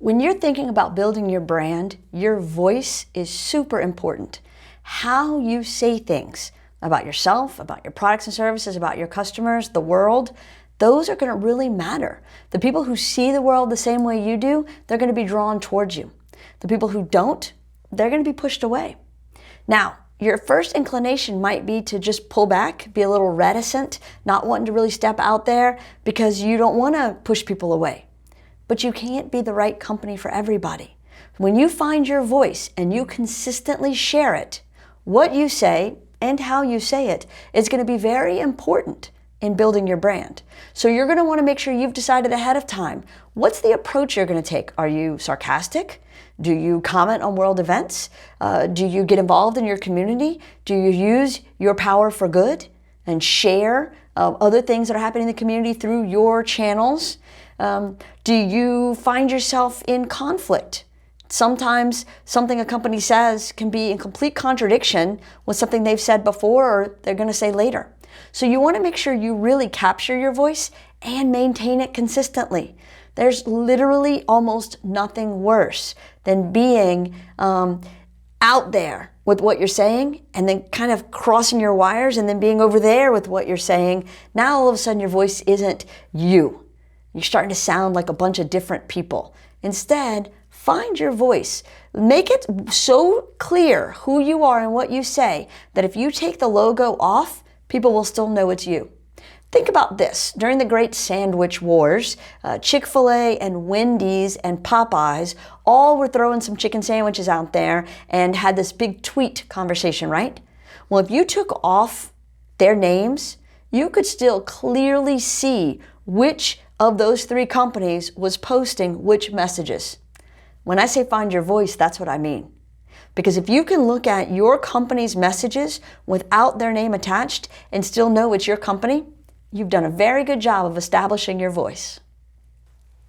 When you're thinking about building your brand, your voice is super important. How you say things about yourself, about your products and services, about your customers, the world, those are going to really matter. The people who see the world the same way you do, they're going to be drawn towards you. The people who don't, they're going to be pushed away. Now, your first inclination might be to just pull back, be a little reticent, not wanting to really step out there because you don't want to push people away. But you can't be the right company for everybody. When you find your voice and you consistently share it, what you say and how you say it is going to be very important in building your brand. So you're going to want to make sure you've decided ahead of time, what's the approach you're going to take? Are you sarcastic? Do you comment on world events? Do you get involved in your community? Do you use your power for good and share other things that are happening in the community through your channels? Do you find yourself in conflict? Sometimes something a company says can be in complete contradiction with something they've said before or they're going to say later. So you want to make sure you really capture your voice and maintain it consistently. There's literally almost nothing worse than being out there with what you're saying and then kind of crossing your wires and then being over there with what you're saying. Now all of a sudden your voice isn't you. You're starting to sound like a bunch of different people. Instead, find your voice. Make it so clear who you are and what you say that if you take the logo off, people will still know it's you. Think about this. During the Great Sandwich Wars, Chick-fil-A and Wendy's and Popeyes all were throwing some chicken sandwiches out there and had this big tweet conversation, right? Well, if you took off their names, you could still clearly see which of those three companies was posting which messages. When I say find your voice, that's what I mean. Because if you can look at your company's messages without their name attached and still know it's your company, you've done a very good job of establishing your voice.